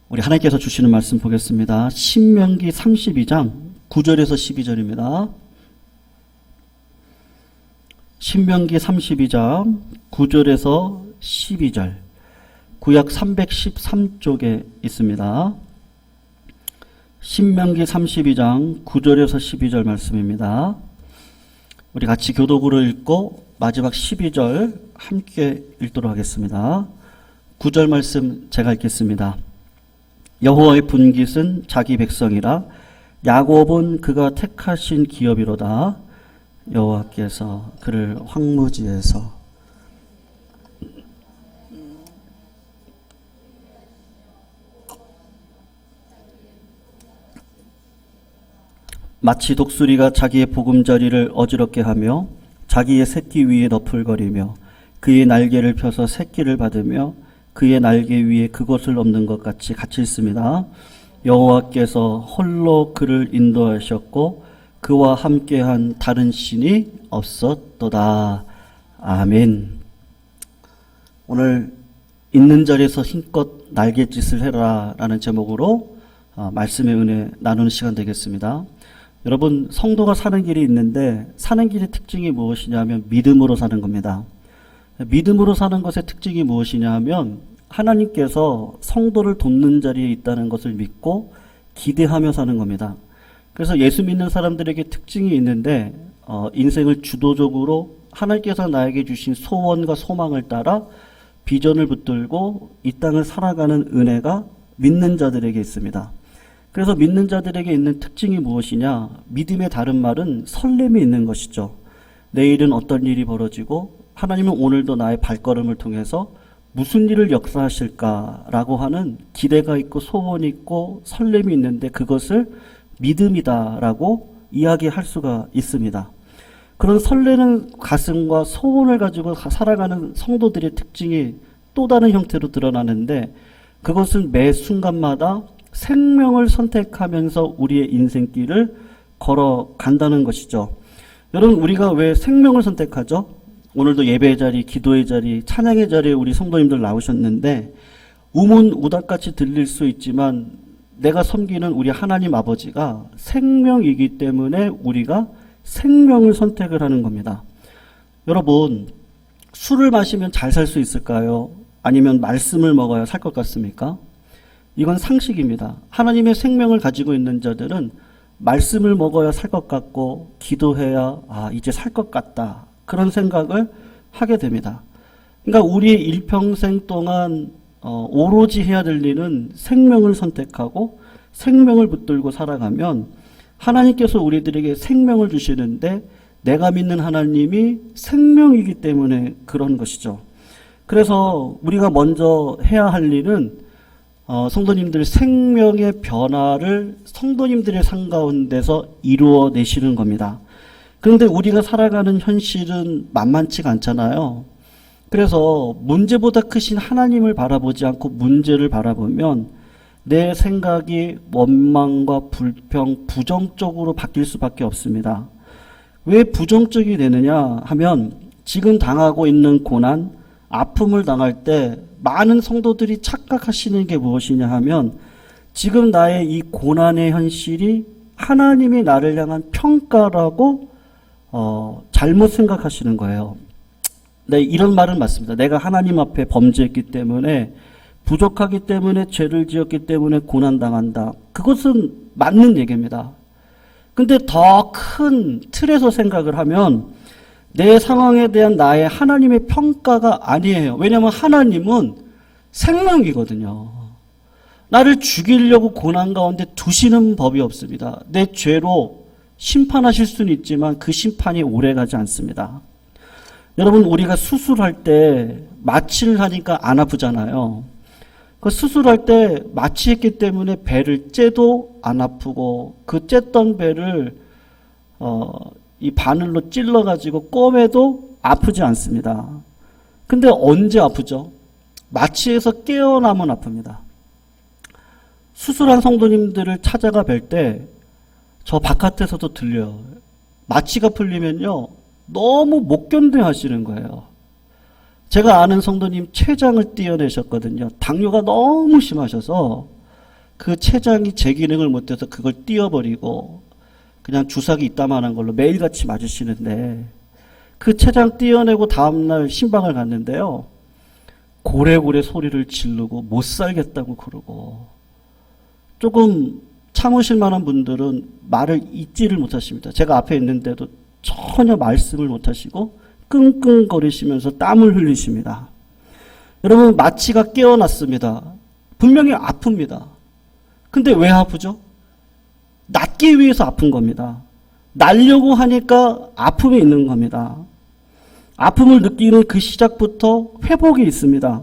우리 하나님께서 주시는 말씀 보겠습니다. 신명기 32장 9절에서 12절입니다. 신명기 32장 9절에서 12절, 구약 313쪽에 있습니다. 신명기 32장 9절에서 12절 말씀입니다. 우리 같이 교독으로 읽고 마지막 12절 함께 읽도록 하겠습니다. 9절 말씀 제가 읽겠습니다. 여호와의 분깃은 자기 백성이라 야곱은 그가 택하신 기업이로다. 여호와께서 그를 황무지에서 마치 독수리가 자기의 보금자리를 어지럽게 하며 자기의 새끼 위에 너풀거리며 그의 날개를 펴서 새끼를 받으며 그의 날개 위에 그것을 넘는 것 같이 있습니다. 여호와께서 홀로 그를 인도하셨고 그와 함께한 다른 신이 없었도다. 아멘. 오늘 있는 자리에서 힘껏 날갯짓을 해라 라는 제목으로 말씀의 은혜 나누는 시간 되겠습니다. 여러분, 성도가 사는 길이 있는데 사는 길의 특징이 무엇이냐면 믿음으로 사는 겁니다. 믿음으로 사는 것의 특징이 무엇이냐 하면 하나님께서 성도를 돕는 자리에 있다는 것을 믿고 기대하며 사는 겁니다. 그래서 예수 믿는 사람들에게 특징이 있는데 인생을 주도적으로 하나님께서 나에게 주신 소원과 소망을 따라 비전을 붙들고 이 땅을 살아가는 은혜가 믿는 자들에게 있습니다. 그래서 믿는 자들에게 있는 특징이 무엇이냐? 믿음의 다른 말은 설렘이 있는 것이죠. 내일은 어떤 일이 벌어지고 하나님은 오늘도 나의 발걸음을 통해서 무슨 일을 역사하실까라고 하는 기대가 있고 소원이 있고 설렘이 있는데 그것을 믿음이다라고 이야기할 수가 있습니다. 그런 설레는 가슴과 소원을 가지고 살아가는 성도들의 특징이 또 다른 형태로 드러나는데 그것은 매 순간마다 생명을 선택하면서 우리의 인생길을 걸어간다는 것이죠. 여러분, 우리가 왜 생명을 선택하죠? 오늘도 예배의 자리, 기도의 자리, 찬양의 자리에 우리 성도님들 나오셨는데 우문우답같이 들릴 수 있지만 내가 섬기는 우리 하나님 아버지가 생명이기 때문에 우리가 생명을 선택을 하는 겁니다. 여러분, 술을 마시면 잘 살 수 있을까요? 아니면 말씀을 먹어야 살 것 같습니까? 이건 상식입니다. 하나님의 생명을 가지고 있는 자들은 말씀을 먹어야 살 것 같고 기도해야 이제 살 것 같다. 그런 생각을 하게 됩니다. 그러니까 우리의 일평생 동안 오로지 해야 될 일은 생명을 선택하고 생명을 붙들고 살아가면 하나님께서 우리들에게 생명을 주시는데 내가 믿는 하나님이 생명이기 때문에 그런 것이죠. 그래서 우리가 먼저 해야 할 일은 성도님들 생명의 변화를 성도님들의 삶 가운데서 이루어내시는 겁니다. 그런데 우리가 살아가는 현실은 만만치가 않잖아요. 그래서 문제보다 크신 하나님을 바라보지 않고 문제를 바라보면 내 생각이 원망과 불평, 부정적으로 바뀔 수밖에 없습니다. 왜 부정적이 되느냐 하면 지금 당하고 있는 고난, 아픔을 당할 때 많은 성도들이 착각하시는 게 무엇이냐 하면 지금 나의 이 고난의 현실이 하나님이 나를 향한 평가라고 잘못 생각하시는 거예요. 네, 이런 말은 맞습니다. 내가 하나님 앞에 범죄했기 때문에 부족하기 때문에 죄를 지었기 때문에 고난당한다. 그것은 맞는 얘기입니다. 근데 더 큰 틀에서 생각을 하면 내 상황에 대한 나의 하나님의 평가가 아니에요. 왜냐하면 하나님은 생명이거든요. 나를 죽이려고 고난 가운데 두시는 법이 없습니다. 내 죄로 심판하실 수는 있지만 그 심판이 오래가지 않습니다. 여러분, 우리가 수술할 때 마취를 하니까 안 아프잖아요. 그 수술할 때 마취했기 때문에 배를 째도 안 아프고 그 쨌던 배를 이 바늘로 찔러가지고 꿰매도 아프지 않습니다. 근데 언제 아프죠? 마취에서 깨어나면 아픕니다. 수술한 성도님들을 찾아가 뵐 때 저 바깥에서도 들려요. 마취가 풀리면요 너무 못 견뎌 하시는 거예요. 제가 아는 성도님 췌장을 떼어내셨거든요. 당뇨가 너무 심하셔서 그 췌장이 제 기능을 못해서 그걸 띄어버리고 그냥 주사기 이따만한 걸로 매일같이 맞으시는데 그 췌장 띄어내고 다음날 신방을 갔는데요. 고래고래 소리를 지르고 못 살겠다고 그러고 조금 참으실 만한 분들은 말을 잇지를 못하십니다. 제가 앞에 있는데도 전혀 말씀을 못하시고 끙끙거리시면서 땀을 흘리십니다. 여러분 마취가 깨어났습니다. 분명히 아픕니다. 근데 왜 아프죠? 낫기 위해서 아픈 겁니다. 낫려고 하니까 아픔이 있는 겁니다. 아픔을 느끼는 그 시작부터 회복이 있습니다.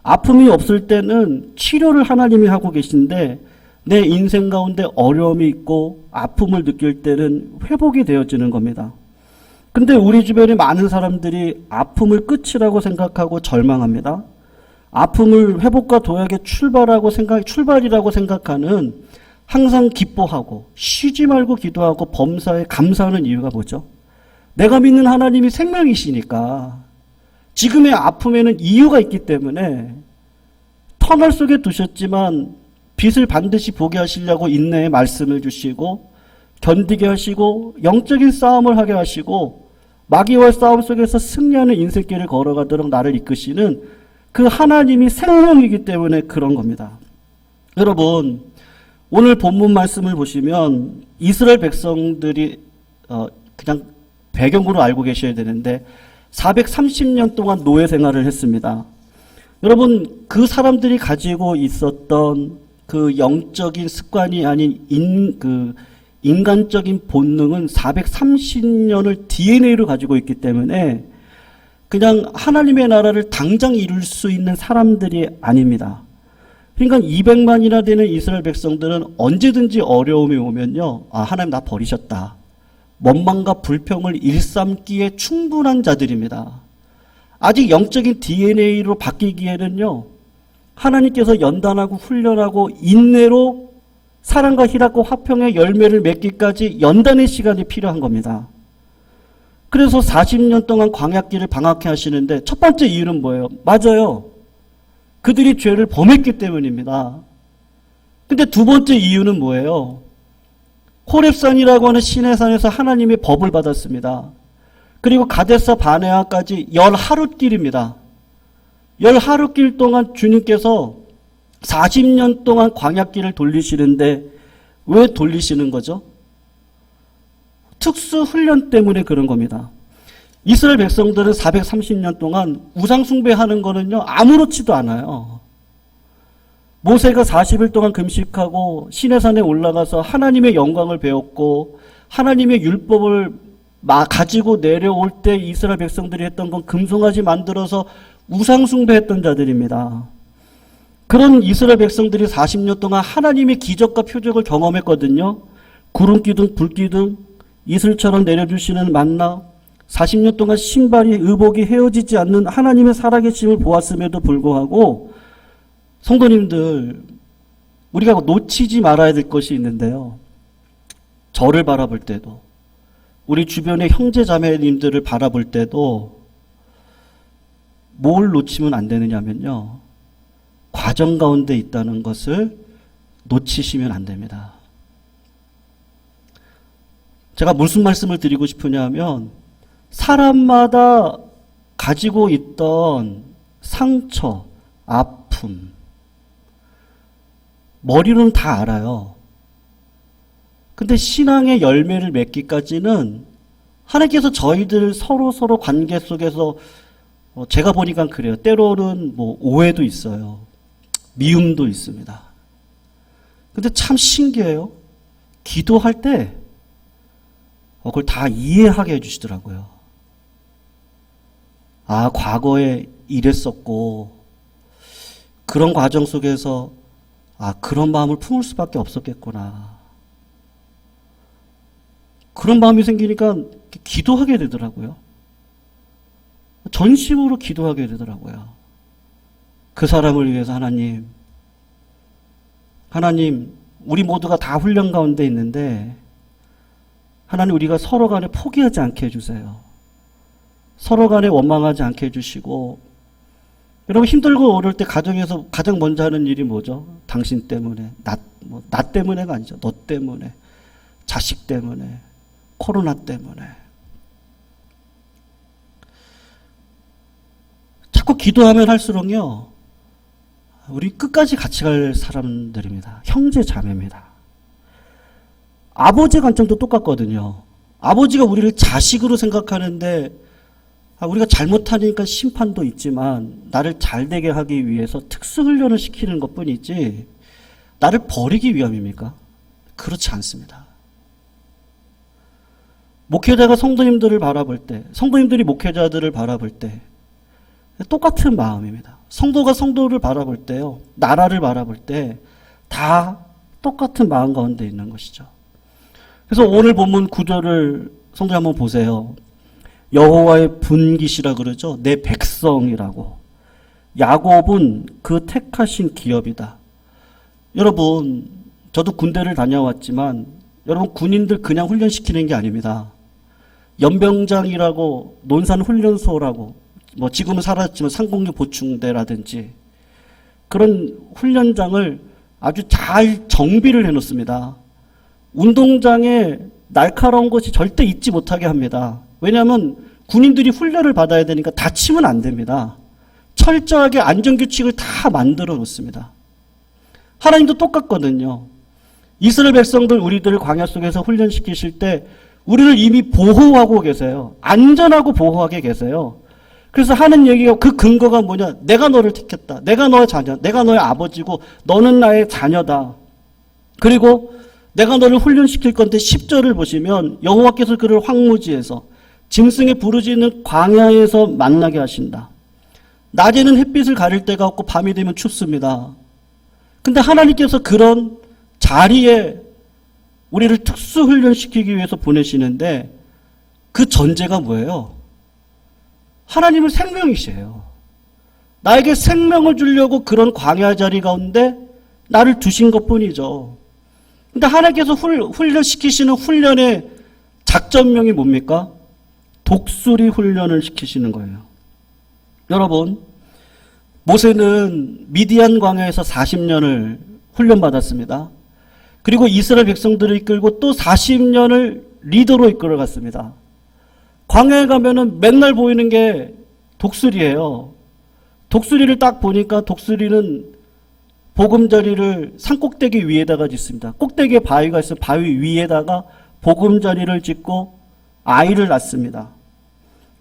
아픔이 없을 때는 치료를 하나님이 하고 계신데 내 인생 가운데 어려움이 있고 아픔을 느낄 때는 회복이 되어지는 겁니다. 근데 우리 주변에 많은 사람들이 아픔을 끝이라고 생각하고 절망합니다. 아픔을 회복과 도약의 출발이라고 생각하는 항상 기뻐하고 쉬지 말고 기도하고 범사에 감사하는 이유가 뭐죠? 내가 믿는 하나님이 생명이시니까 지금의 아픔에는 이유가 있기 때문에 터널 속에 두셨지만 빛을 반드시 보게 하시려고 인내의 말씀을 주시고 견디게 하시고 영적인 싸움을 하게 하시고 마귀와의 싸움 속에서 승리하는 인생길을 걸어가도록 나를 이끄시는 그 하나님이 생명이기 때문에 그런 겁니다. 여러분 오늘 본문 말씀을 보시면 이스라엘 백성들이 그냥 배경으로 알고 계셔야 되는데 430년 동안 노예 생활을 했습니다. 여러분 그 사람들이 가지고 있었던 그 영적인 습관이 아닌 인간적인 본능은 430년을 DNA로 가지고 있기 때문에 그냥 하나님의 나라를 당장 이룰 수 있는 사람들이 아닙니다. 그러니까 200만이나 되는 이스라엘 백성들은 언제든지 어려움이 오면요. 하나님 나 버리셨다. 원망과 불평을 일삼기에 충분한 자들입니다. 아직 영적인 DNA로 바뀌기에는요. 하나님께서 연단하고 훈련하고 인내로 사랑과 희락과 화평의 열매를 맺기까지 연단의 시간이 필요한 겁니다. 그래서 40년 동안 광야길을 방학해 하시는데 첫 번째 이유는 뭐예요? 맞아요. 그들이 죄를 범했기 때문입니다. 근데 두 번째 이유는 뭐예요? 호렙산이라고 하는 시내산에서 하나님의 법을 받았습니다. 그리고 가데스 바네아까지 10하루길입니다. 10하루길 동안 주님께서 40년 동안 광야길을 돌리시는데 왜 돌리시는 거죠? 특수 훈련 때문에 그런 겁니다. 이스라엘 백성들은 430년 동안 우상 숭배하는 거는요 아무렇지도 않아요. 모세가 40일 동안 금식하고 시내산에 올라가서 하나님의 영광을 배웠고 하나님의 율법을 가지고 내려올 때 이스라엘 백성들이 했던 건 금송아지 만들어서 우상 숭배했던 자들입니다. 그런 이스라엘 백성들이 40년 동안 하나님의 기적과 표적을 경험했거든요. 구름기둥, 불기둥, 이슬처럼 내려주시는 만나, 40년 동안 신발이 의복이 헤어지지 않는 하나님의 살아계심을 보았음에도 불구하고 성도님들 우리가 놓치지 말아야 될 것이 있는데요. 저를 바라볼 때도 우리 주변의 형제 자매님들을 바라볼 때도 뭘 놓치면 안 되느냐면요. 과정 가운데 있다는 것을 놓치시면 안 됩니다. 제가 무슨 말씀을 드리고 싶으냐면 사람마다 가지고 있던 상처, 아픔, 머리로는 다 알아요. 근데 신앙의 열매를 맺기까지는 하나님께서 저희들 서로 관계 속에서 제가 보니까 그래요. 때로는 오해도 있어요. 미움도 있습니다. 근데 참 신기해요. 기도할 때 그걸 다 이해하게 해주시더라고요. 과거에 이랬었고 그런 과정 속에서 그런 마음을 품을 수밖에 없었겠구나. 그런 마음이 생기니까 기도하게 되더라고요. 전심으로 기도하게 되더라고요. 그 사람을 위해서 하나님, 우리 모두가 다 훈련 가운데 있는데 하나님 우리가 서로 간에 포기하지 않게 해주세요. 서로 간에 원망하지 않게 해주시고 여러분 힘들고 어려울 때 가정에서 가장 먼저 하는 일이 뭐죠? 당신 때문에, 나 때문에가 아니죠. 너 때문에, 자식 때문에, 코로나 때문에. 자꾸 기도하면 할수록요, 우리 끝까지 같이 갈 사람들입니다. 형제 자매입니다. 아버지 관점도 똑같거든요. 아버지가 우리를 자식으로 생각하는데 우리가 잘못하니까 심판도 있지만 나를 잘되게 하기 위해서 특수훈련을 시키는 것뿐이지 나를 버리기 위함입니까? 그렇지 않습니다. 목회자가 성도님들을 바라볼 때, 성도님들이 목회자들을 바라볼 때 똑같은 마음입니다. 성도가 성도를 바라볼 때요, 나라를 바라볼 때 다 똑같은 마음 가운데 있는 것이죠. 그래서 오늘 본문 구절을 성도님 한번 보세요. 여호와의 분깃이라 그러죠. 내 백성이라고. 야곱은 그 택하신 기업이다. 여러분, 저도 군대를 다녀왔지만 여러분 군인들 그냥 훈련시키는 게 아닙니다. 연병장이라고 논산훈련소라고 지금은 사라졌지만 상공리 보충대라든지 그런 훈련장을 아주 잘 정비를 해놓습니다. 운동장에 날카로운 것이 절대 있지 못하게 합니다. 왜냐하면 군인들이 훈련을 받아야 되니까 다치면 안 됩니다. 철저하게 안전규칙을 다 만들어 놓습니다. 하나님도 똑같거든요. 이스라엘 백성들 우리들을 광야 속에서 훈련시키실 때 우리를 이미 보호하고 계세요. 안전하고 보호하게 계세요. 그래서 하는 얘기가 그 근거가 뭐냐? 내가 너를 택했다. 내가 너의 자녀, 내가 너의 아버지고 너는 나의 자녀다. 그리고 내가 너를 훈련시킬 건데 10절을 보시면 여호와께서 그를 황무지에서 짐승의 부르짖는 광야에서 만나게 하신다. 낮에는 햇빛을 가릴 데가 없고 밤이 되면 춥습니다. 근데 하나님께서 그런 자리에 우리를 특수훈련시키기 위해서 보내시는데 그 전제가 뭐예요? 하나님은 생명이시에요. 나에게 생명을 주려고 그런 광야 자리 가운데 나를 두신 것뿐이죠. 근데 하나님께서 훈련시키시는 훈련의 작전명이 뭡니까? 독수리 훈련을 시키시는 거예요. 여러분, 모세는 미디안 광야에서 40년을 훈련받았습니다. 그리고 이스라엘 백성들을 이끌고 또 40년을 리더로 이끌어갔습니다. 광야에 가면은 맨날 보이는 게 독수리예요. 독수리를 딱 보니까 독수리는 보금자리를 산꼭대기 위에다가 짓습니다. 꼭대기에 바위가 있어 바위 위에다가 보금자리를 짓고 아이를 낳습니다.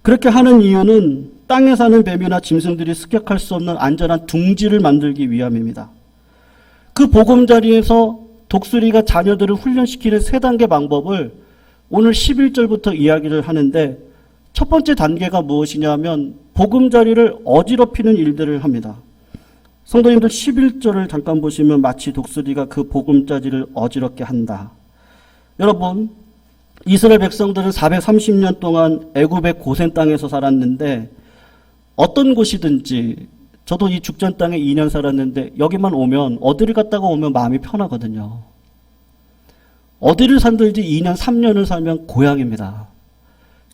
그렇게 하는 이유는 땅에 사는 뱀이나 짐승들이 습격할 수 없는 안전한 둥지를 만들기 위함입니다. 그 보금자리에서 독수리가 자녀들을 훈련시키는 3단계 방법을 오늘 11절부터 이야기를 하는데 첫 번째 단계가 무엇이냐면 보금자리를 어지럽히는 일들을 합니다. 성도님들 11절을 잠깐 보시면 마치 독수리가 그 보금자리를 어지럽게 한다. 여러분, 이스라엘 백성들은 430년 동안 애굽의 고센 땅에서 살았는데 어떤 곳이든지 저도 이 죽전 땅에 2년 살았는데 여기만 오면 어디를 갔다가 오면 마음이 편하거든요. 어디를 산들지 2년 3년을 살면 고향입니다.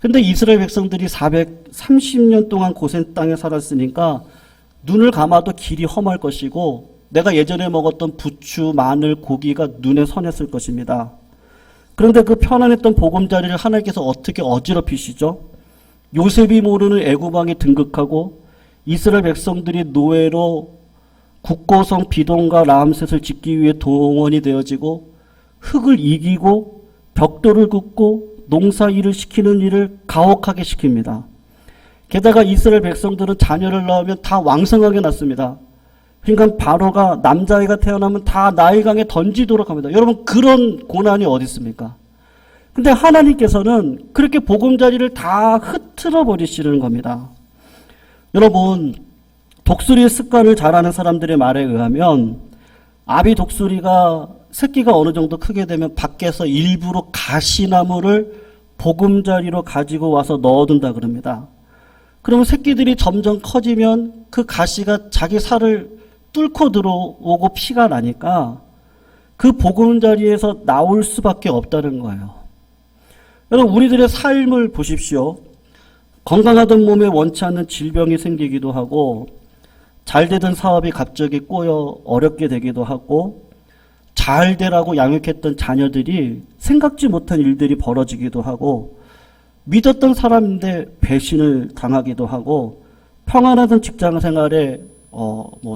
근데 이스라엘 백성들이 430년 동안 고센 땅에 살았으니까 눈을 감아도 길이 험할 것이고 내가 예전에 먹었던 부추, 마늘, 고기가 눈에 선했을 것입니다. 그런데 그 편안했던 보금자리를 하나님께서 어떻게 어지럽히시죠? 요셉이 모르는 애굽 왕이 등극하고 이스라엘 백성들이 노예로 국고성 비동과 라암셋을 짓기 위해 동원이 되어지고 흙을 이기고 벽돌을 긋고 농사일을 시키는 일을 가혹하게 시킵니다. 게다가 이스라엘 백성들은 자녀를 낳으면 다 왕성하게 낳습니다. 그러니까 바로가 남자아이가 태어나면 다 나일강에 던지도록 합니다. 여러분, 그런 고난이 어디 있습니까? 근데 하나님께서는 그렇게 보금자리를 다 흐트러 버리시는 겁니다. 여러분, 독수리의 습관을 잘 아는 사람들의 말에 의하면 아비 독수리가 새끼가 어느 정도 크게 되면 밖에서 일부러 가시나무를 보금자리로 가지고 와서 넣어둔다 그럽니다. 그러면 새끼들이 점점 커지면 그 가시가 자기 살을 뚫고 들어오고 피가 나니까 그 보금자리에서 나올 수밖에 없다는 거예요. 여러분, 우리들의 삶을 보십시오. 건강하던 몸에 원치 않는 질병이 생기기도 하고 잘 되던 사업이 갑자기 꼬여 어렵게 되기도 하고, 잘 되라고 양육했던 자녀들이 생각지 못한 일들이 벌어지기도 하고, 믿었던 사람인데 배신을 당하기도 하고, 평안하던 직장 생활에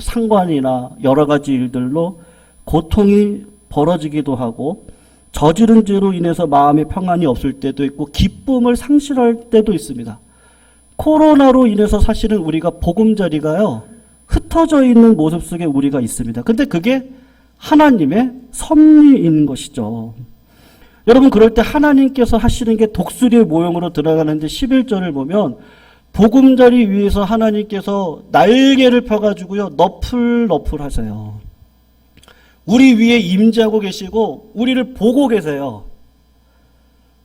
상관이나 여러 가지 일들로 고통이 벌어지기도 하고, 저지른 죄로 인해서 마음의 평안이 없을 때도 있고 기쁨을 상실할 때도 있습니다. 코로나로 인해서 사실은 우리가 보금자리가요, 흩어져 있는 모습 속에 우리가 있습니다. 근데 그게 하나님의 섭리인 것이죠. 여러분, 그럴 때 하나님께서 하시는 게 독수리의 모형으로 들어가는데 11절을 보면 보금자리 위에서 하나님께서 날개를 펴가지고요, 너풀너풀 하세요. 우리 위에 임재하고 계시고 우리를 보고 계세요.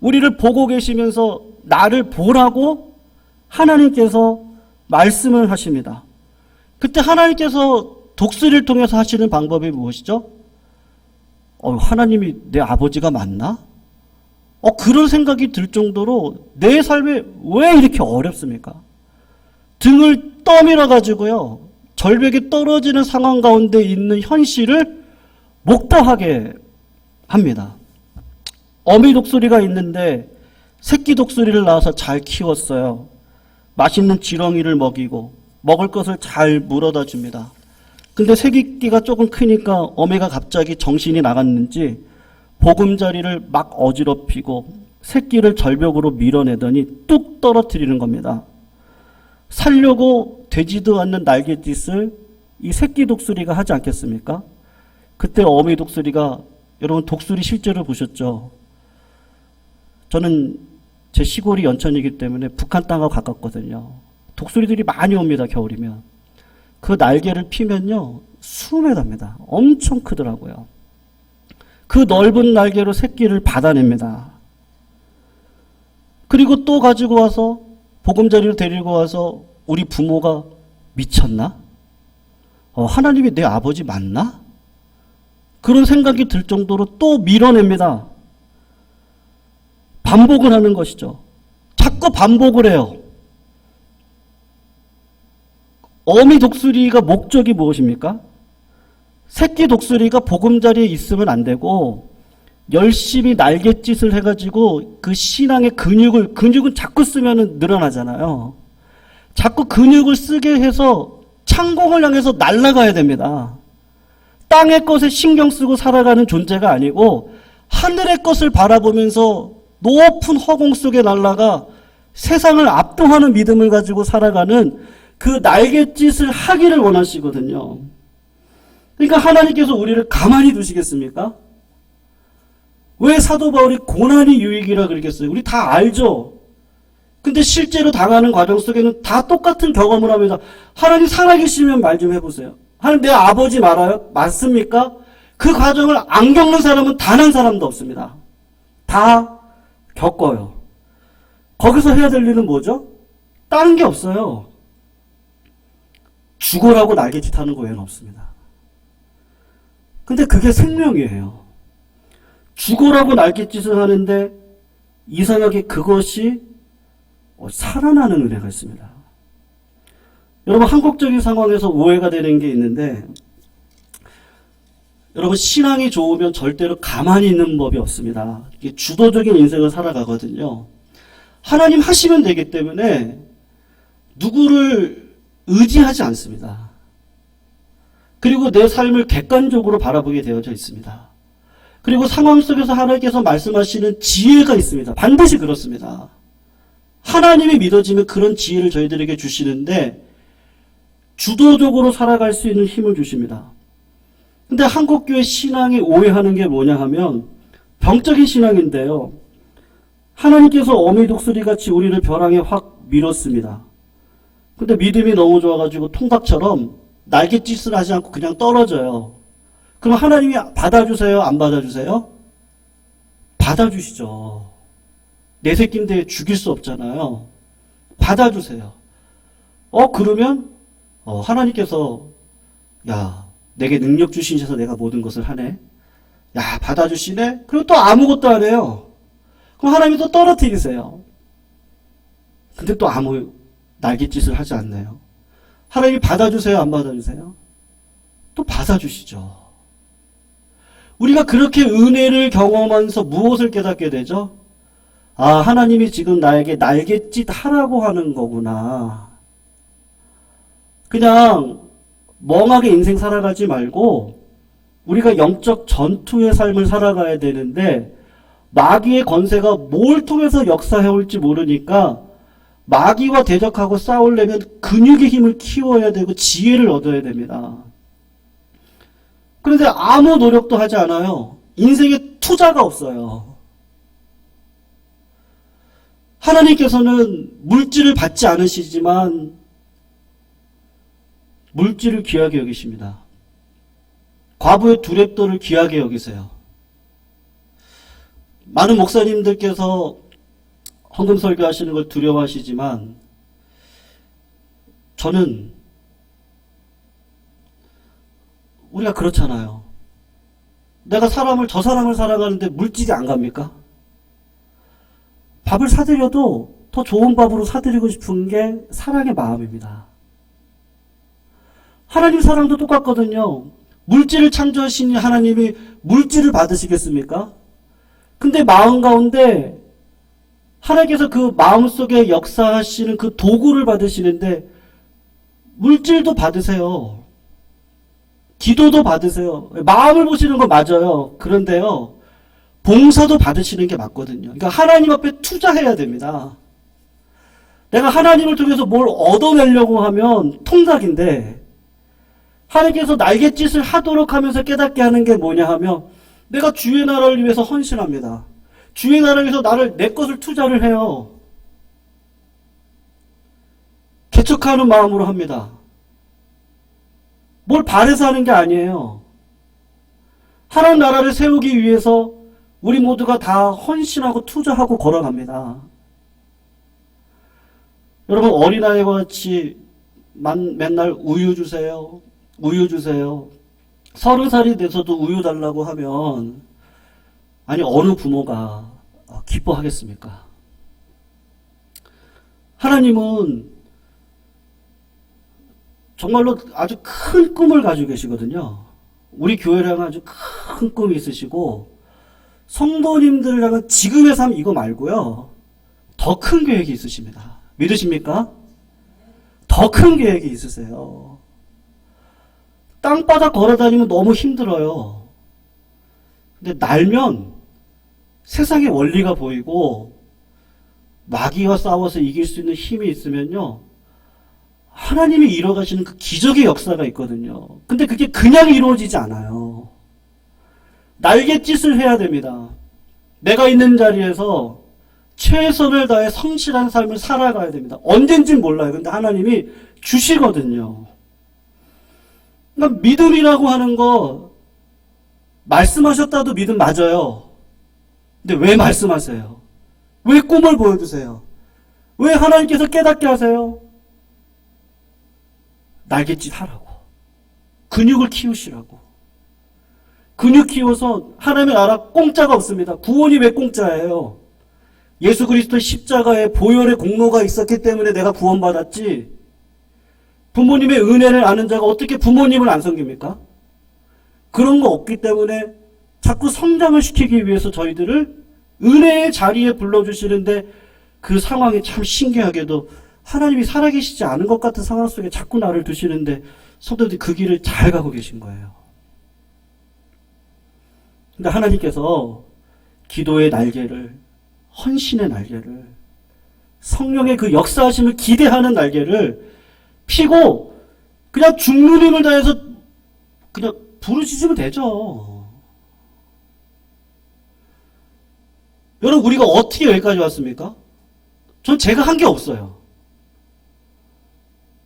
우리를 보고 계시면서 나를 보라고 하나님께서 말씀을 하십니다. 그때 하나님께서 독수리를 통해서 하시는 방법이 무엇이죠? 하나님이 내 아버지가 맞나? 그런 생각이 들 정도로 내 삶에 왜 이렇게 어렵습니까? 등을 떠밀어 가지고요, 절벽에 떨어지는 상황 가운데 있는 현실을 목도하게 합니다. 어미 독수리가 있는데 새끼 독수리를 낳아서 잘 키웠어요. 맛있는 지렁이를 먹이고 먹을 것을 잘 물어다 줍니다. 근데 새끼가 조금 크니까 어미가 갑자기 정신이 나갔는지 보금자리를 막 어지럽히고 새끼를 절벽으로 밀어내더니 뚝 떨어뜨리는 겁니다. 살려고 되지도 않는 날갯짓을 이 새끼 독수리가 하지 않겠습니까? 그때 어미 독수리가, 여러분 독수리 실제로 보셨죠? 저는 제 시골이 연천이기 때문에 북한 땅하고 가깝거든요. 독수리들이 많이 옵니다, 겨울이면. 그 날개를 피면요, 수메답니다. 엄청 크더라고요. 그 넓은 날개로 새끼를 받아냅니다. 그리고 또 가지고 와서 보금자리로 데리고 와서 우리 부모가 미쳤나? 하나님이 내 아버지 맞나? 그런 생각이 들 정도로 또 밀어냅니다. 반복을 하는 것이죠. 자꾸 반복을 해요. 어미 독수리가 목적이 무엇입니까? 새끼 독수리가 보금자리에 있으면 안 되고 열심히 날갯짓을 해가지고 그 신앙의 근육은 자꾸 쓰면 늘어나잖아요. 자꾸 근육을 쓰게 해서 창공을 향해서 날아가야 됩니다. 땅의 것에 신경 쓰고 살아가는 존재가 아니고 하늘의 것을 바라보면서 높은 허공 속에 날아가 세상을 압도하는 믿음을 가지고 살아가는 그 날갯짓을 하기를 원하시거든요. 그러니까 하나님께서 우리를 가만히 두시겠습니까? 왜 사도 바울이 고난이 유익이라 그러겠어요? 우리 다 알죠? 근데 실제로 당하는 과정 속에는 다 똑같은 경험을 하면서, 하나님 살아계시면 말 좀 해보세요. 하나님 내 아버지 말아요? 맞습니까? 그 과정을 안 겪는 사람은 단 한 사람도 없습니다. 다 겪어요. 거기서 해야 될 일은 뭐죠? 다른 게 없어요. 죽어라고 날갯짓 하는 거 외에는 없습니다. 근데 그게 생명이에요. 죽어라고 날갯짓을 하는데 이상하게 그것이 살아나는 은혜가 있습니다. 여러분, 한국적인 상황에서 오해가 되는 게 있는데, 여러분 신앙이 좋으면 절대로 가만히 있는 법이 없습니다. 이게 주도적인 인생을 살아가거든요. 하나님 하시면 되기 때문에 누구를 의지하지 않습니다. 그리고 내 삶을 객관적으로 바라보게 되어져 있습니다. 그리고 상황 속에서 하나님께서 말씀하시는 지혜가 있습니다. 반드시 그렇습니다. 하나님이 믿어지면 그런 지혜를 저희들에게 주시는데 주도적으로 살아갈 수 있는 힘을 주십니다. 근데 한국교회 신앙이 오해하는 게 뭐냐 하면 병적인 신앙인데요. 하나님께서 어미 독수리같이 우리를 벼랑에 확 밀었습니다. 근데 믿음이 너무 좋아가지고 통닭처럼 날갯짓을 하지 않고 그냥 떨어져요. 그럼 하나님이 받아주세요? 안 받아주세요? 받아주시죠. 내 새끼인데 죽일 수 없잖아요. 받아주세요. 그러면 하나님께서 야, 내게 능력 주시셔서 내가 모든 것을 하네. 야, 받아주시네? 그리고 또 아무것도 안 해요. 그럼 하나님이 또 떨어뜨리세요. 근데 또 아무 날갯짓을 하지 않네요. 하나님이 받아주세요, 안 받아주세요? 또 받아주시죠. 우리가 그렇게 은혜를 경험하면서 무엇을 깨닫게 되죠? 아, 하나님이 지금 나에게 날갯짓 하라고 하는 거구나. 그냥 멍하게 인생 살아가지 말고 우리가 영적 전투의 삶을 살아가야 되는데 마귀의 권세가 뭘 통해서 역사해올지 모르니까 마귀와 대적하고 싸우려면 근육의 힘을 키워야 되고 지혜를 얻어야 됩니다. 그런데 아무 노력도 하지 않아요. 인생에 투자가 없어요. 하나님께서는 물질을 받지 않으시지만 물질을 귀하게 여기십니다. 과부의 두렙돌을 귀하게 여기세요. 많은 목사님들께서 헌금 설교하시는 걸 두려워하시지만 저는 우리가 그렇잖아요. 내가 저 사람을 사랑하는데 물질이 안 갑니까? 밥을 사드려도 더 좋은 밥으로 사드리고 싶은 게 사랑의 마음입니다. 하나님 사랑도 똑같거든요. 물질을 창조하신 하나님이 물질을 받으시겠습니까? 근데 마음 가운데 하나님께서 그 마음속에 역사하시는 그 도구를 받으시는데 물질도 받으세요. 기도도 받으세요. 마음을 보시는 건 맞아요. 그런데요, 봉사도 받으시는 게 맞거든요. 그러니까 하나님 앞에 투자해야 됩니다. 내가 하나님을 통해서 뭘 얻어내려고 하면 통닭인데 하나님께서 날갯짓을 하도록 하면서 깨닫게 하는 게 뭐냐 하면 내가 주의 나라를 위해서 헌신합니다. 주의 나라를 위해서 내 것을 투자를 해요. 개척하는 마음으로 합니다. 뭘 바래서 하는 게 아니에요. 하나님 나라를 세우기 위해서 우리 모두가 다 헌신하고 투자하고 걸어갑니다. 여러분, 어린아이와 같이 맨날 우유 주세요. 우유 주세요. 30살이 돼서도 우유 달라고 하면 아니 어느 부모가 기뻐하겠습니까? 하나님은 정말로 아주 큰 꿈을 가지고 계시거든요. 우리 교회를 향한 아주 큰 꿈이 있으시고 성도님들을 향한 지금의 삶 이거 말고요. 더 큰 계획이 있으십니다. 믿으십니까? 더 큰 계획이 있으세요. 땅바닥 걸어다니면 너무 힘들어요. 근데 날면 세상의 원리가 보이고 마귀와 싸워서 이길 수 있는 힘이 있으면요. 하나님이 이뤄가시는 그 기적의 역사가 있거든요. 근데 그게 그냥 이루어지지 않아요. 날갯짓을 해야 됩니다. 내가 있는 자리에서 최선을 다해 성실한 삶을 살아가야 됩니다. 언젠진 몰라요. 근데 하나님이 주시거든요. 그러니까 믿음이라고 하는 거 말씀하셨다도 믿음 맞아요. 근데 왜 말씀하세요? 왜 꿈을 보여주세요? 왜 하나님께서 깨닫게 하세요? 날갯짓 하라고. 근육을 키우시라고. 근육 키워서 하나님의 나라 공짜가 없습니다. 구원이 왜 공짜예요? 예수 그리스도의 십자가에 보혈의 공로가 있었기 때문에 내가 구원받았지. 부모님의 은혜를 아는 자가 어떻게 부모님을 안 섬깁니까? 그런 거 없기 때문에 자꾸 성장을 시키기 위해서 저희들을 은혜의 자리에 불러주시는데 그 상황이 참 신기하게도 하나님이 살아계시지 않은 것 같은 상황 속에 자꾸 나를 두시는데 성도들이 그 길을 잘 가고 계신 거예요. 근데 하나님께서 기도의 날개를, 헌신의 날개를, 성령의 그 역사하심을 기대하는 날개를 피고 그냥 죽는 힘을 다해서 그냥 부르짖으면 되죠. 여러분, 우리가 어떻게 여기까지 왔습니까? 전 제가 한 게 없어요.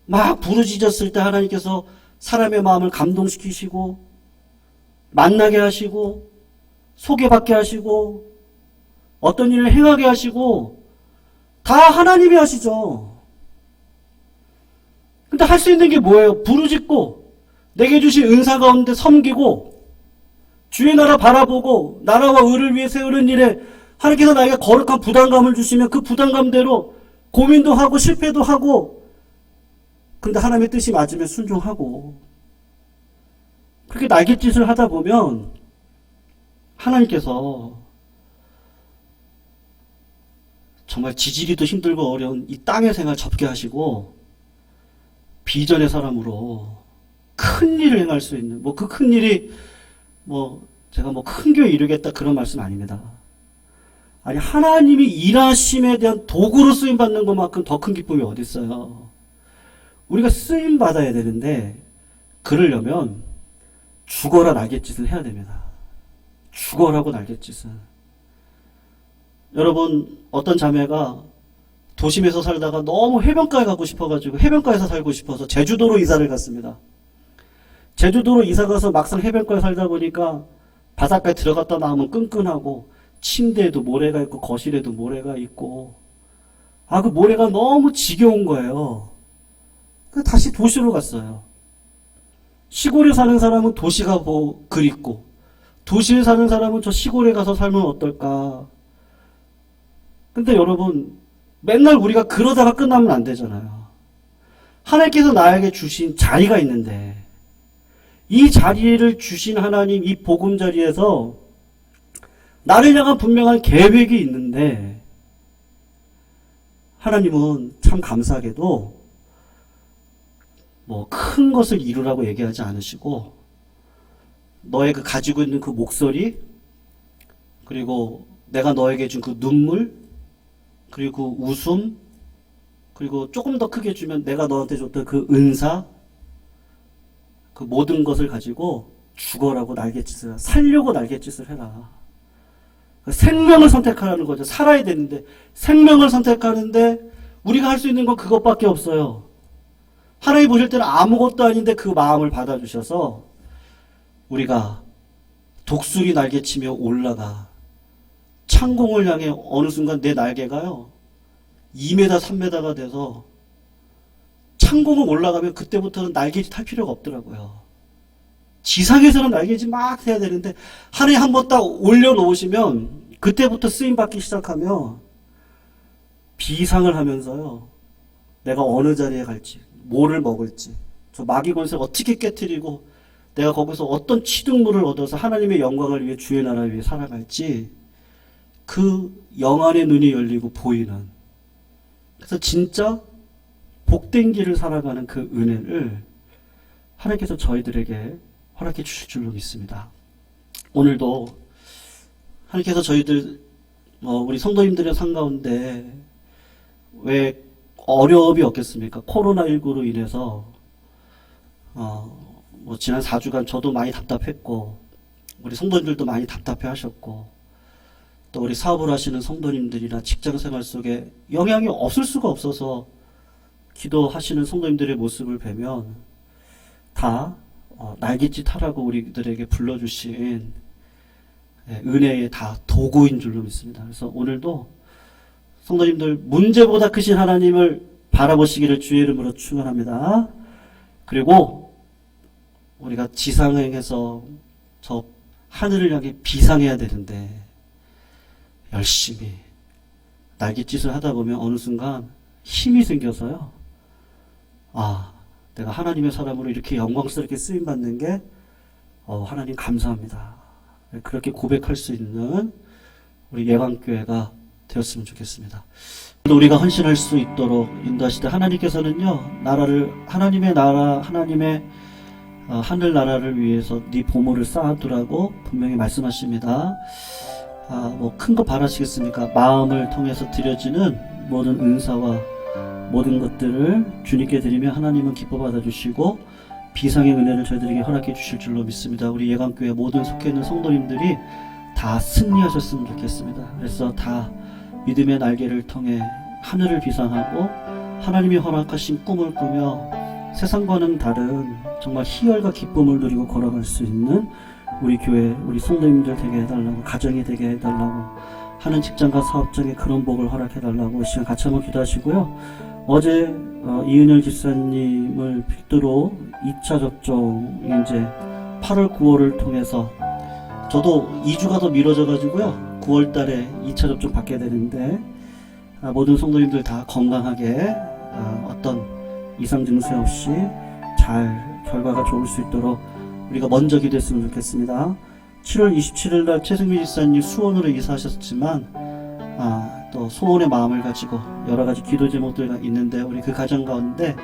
막 부르짖었을 때 하나님께서 사람의 마음을 감동시키시고 만나게 하시고 소개받게 하시고 어떤 일을 행하게 하시고 다 하나님이 하시죠. 근데 할 수 있는 게 뭐예요? 부르짖고 내게 주신 은사 가운데 섬기고 주의 나라 바라보고 나라와 의를 위해 세우는 일에 하나님께서 나에게 거룩한 부담감을 주시면 그 부담감대로 고민도 하고 실패도 하고 근데 하나님의 뜻이 맞으면 순종하고, 그렇게 날갯짓을 하다 보면 하나님께서 정말 지지리도 힘들고 어려운 이 땅의 생활 접게 하시고 비전의 사람으로 큰 일을 행할 수 있는, 그 큰 일이 제가 큰 교회 이루겠다 그런 말씀 아닙니다. 아니, 하나님이 일하심에 대한 도구로 쓰임 받는 것만큼 더 큰 기쁨이 어디 있어요. 우리가 쓰임 받아야 되는데, 그러려면 죽어라 날갯짓을 해야 됩니다. 죽어라고 날갯짓은. 여러분, 어떤 자매가 도심에서 살다가 너무 해변가에 가고 싶어가지고 해변가에서 살고 싶어서 제주도로 이사를 갔습니다. 제주도로 이사가서 막상 해변가에 살다 보니까 바닷가에 들어갔다 나오면 끈끈하고, 침대에도 모래가 있고 거실에도 모래가 있고, 그 모래가 너무 지겨운 거예요. 그래서 다시 도시로 갔어요. 시골에 사는 사람은 도시가 그립고, 도시에 사는 사람은 저 시골에 가서 살면 어떨까. 근데 여러분, 맨날 우리가 그러다가 끝나면 안 되잖아요. 하나님께서 나에게 주신 자리가 있는데, 이 자리를 주신 하나님, 이 복음 자리에서 나를 향한 분명한 계획이 있는데, 하나님은 참 감사하게도 큰 것을 이루라고 얘기하지 않으시고, 너의 가지고 있는 그 목소리, 그리고 내가 너에게 준 그 눈물, 그리고 그 웃음, 그리고 조금 더 크게 주면 내가 너한테 줬던 그 은사, 그 모든 것을 가지고 죽어라고 날갯짓을, 살려고 날갯짓을 해라. 생명을 선택하라는 거죠. 살아야 되는데, 생명을 선택하는데 우리가 할 수 있는 건 그것밖에 없어요. 하나님 보실 때는 아무것도 아닌데 그 마음을 받아주셔서 우리가 독수리 날개치며 올라가 창공을 향해 어느 순간 내 날개가요 2m, 3m가 돼서 창공을 올라가면 그때부터는 날개짓 할 필요가 없더라고요. 지상에서는 날개짓 막 해야 되는데 하나님 한번 딱 올려놓으시면 그때부터 쓰임받기 시작하면 비상을 하면서요, 내가 어느 자리에 갈지, 뭐를 먹을지, 저 마귀 권세를 어떻게 깨트리고 내가 거기서 어떤 취득물을 얻어서 하나님의 영광을 위해 주의 나라를 위해 살아갈지, 그 영안의 눈이 열리고 보이는, 그래서 진짜 복된 길을 살아가는 그 은혜를 하나님께서 저희들에게 허락해 주실 줄로 믿습니다. 오늘도 하나님께서 저희들 우리 성도님들의 삶 가운데 왜 어려움이 없겠습니까? 코로나19로 인해서 지난 4주간 저도 많이 답답했고, 우리 성도님들도 많이 답답해 하셨고, 또 우리 사업을 하시는 성도님들이나 직장생활 속에 영향이 없을 수가 없어서 기도하시는 성도님들의 모습을 뵈면 다 날갯짓 하라고 우리들에게 불러주신 은혜의 다 도구인 줄로 믿습니다. 그래서 오늘도 성도님들 문제보다 크신 하나님을 바라보시기를 주의 이름으로 축원합니다. 그리고 우리가 지상행에서 저 하늘을 향해 비상해야 되는데 열심히 날갯짓을 하다 보면 어느 순간 힘이 생겨서요, 내가 하나님의 사람으로 이렇게 영광스럽게 쓰임받는 게 하나님 감사합니다, 그렇게 고백할 수 있는 우리 예방교회가 되었으면 좋겠습니다. 우리가 헌신할 수 있도록 인도하시되, 하나님께서는요, 하나님의 나라, 하나님의 하늘 나라를 위해서 네 보물을 쌓아두라고 분명히 말씀하십니다. 큰 거 바라시겠습니까? 마음을 통해서 드려지는 모든 은사와 모든 것들을 주님께 드리며 하나님은 기뻐 받아주시고 비상의 은혜를 저희들에게 허락해 주실 줄로 믿습니다. 우리 예강교회 모든 속해 있는 성도님들이 다 승리하셨으면 좋겠습니다. 그래서 다 믿음의 날개를 통해 하늘을 비상하고 하나님이 허락하신 꿈을 꾸며 세상과는 다른 정말 희열과 기쁨을 누리고 걸어갈 수 있는 우리 교회, 우리 성도님들 되게 해달라고, 가정이 되게 해달라고, 하는 직장과 사업장에 그런 복을 허락해달라고 시간 같이 한번 기도하시고요. 어제 이은열 집사님을 필두로 2차 접종 이제 8월 9월을 통해서 저도 2주가 더 미뤄져 가지고요 9월 달에 2차 접종 받게 되는데 모든 성도님들 다 건강하게 어떤 이상 증세 없이 잘 결과가 좋을 수 있도록 우리가 먼저 기도했으면 좋겠습니다. 7월 27일 날 최승민 집사님 수원으로 이사하셨지만 또 소원의 마음을 가지고 여러 가지 기도 제목들이 있는데 우리 그 가정 가운데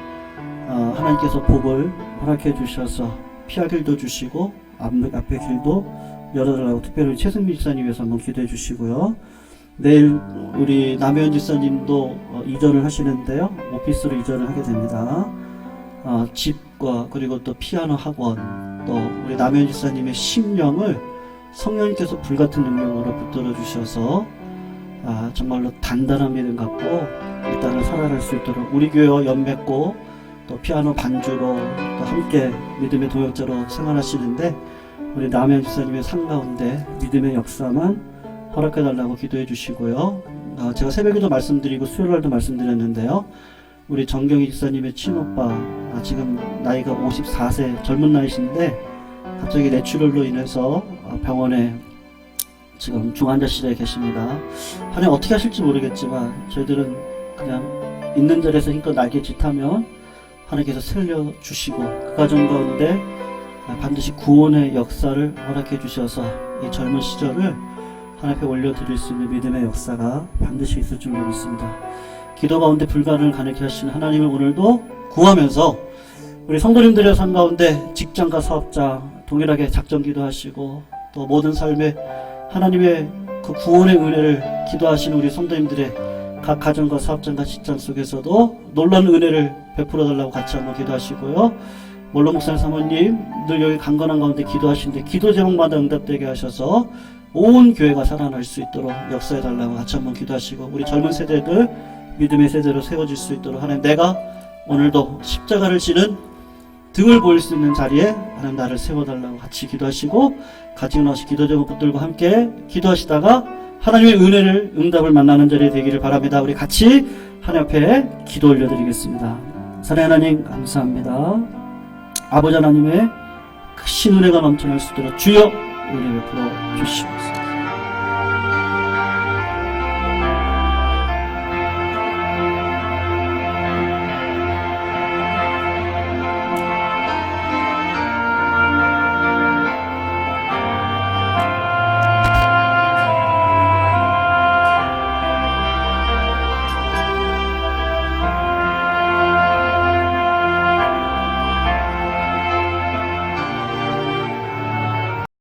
하나님께서 복을 허락해 주셔서 피할 길도 주시고 앞의 길도 열어달라고 특별히 최승민 집사님 위해서 한번 기도해 주시고요. 내일 우리 남혜연 집사님도 이전을 하시는데요. 오피스로 이전을 하게 됩니다. 집과 그리고 또 피아노 학원, 또 우리 남혜연 집사님의 심령을 성령님께서 불같은 능력으로 붙들어 주셔서 정말로 단단한 믿음 갖고 이 땅을 살아갈 수 있도록 우리 교회와 연맺고 또 피아노 반주로 또 함께 믿음의 동역자로 생활하시는데 우리 남혜연 집사님의 삶 가운데 믿음의 역사만 허락해달라고 기도해 주시고요. 제가 새벽에도 말씀드리고 수요일날도 말씀드렸는데요. 우리 정경희 집사님의 친오빠 지금 나이가 54세 젊은 나이신데 갑자기 뇌출혈로 인해서 병원에 지금 중환자실에 계십니다. 하나님 어떻게 하실지 모르겠지만 저희들은 그냥 있는 자리에서 힘껏 날개짓하면 하나님께서 살려주시고 그 과정 가운데 반드시 구원의 역사를 허락해 주셔서 이 젊은 시절을 하나님 앞에 올려드릴 수 있는 믿음의 역사가 반드시 있을 줄로 믿습니다. 기도 가운데 불가능을 가능케 하시는 하나님을 오늘도 구하면서 우리 성도님들의 삶 가운데 직장과 사업자 동일하게 작정 기도하시고 또 모든 삶에 하나님의 그 구원의 은혜를 기도하시는 우리 성도님들의 각 가정과 사업장과 직장 속에서도 놀라운 은혜를 베풀어 달라고 같이 한번 기도하시고요. 몰로 목사님 사모님 늘 여기 강건한 가운데 기도하시는데 기도 제목마다 응답되게 하셔서 온 교회가 살아날 수 있도록 역사해 달라고 같이 한번 기도하시고 우리 젊은 세대들 믿음의 세대로 세워질 수 있도록 하나님 내가 오늘도 십자가를 지는 등을 보일 수 있는 자리에 하나님 나를 세워달라고 같이 기도하시고 같이 나와서 기도 제목 붙들고 함께 기도하시다가 하나님의 은혜를 응답을 만나는 자리에 되기를 바랍니다. 우리 같이 하나님 앞에 기도 올려드리겠습니다. 사랑하는 하나님 감사합니다. 아버지 하나님의 크신 은혜가 넘쳐날 수 있도록 주여 은혜 베풀어 주시옵소서.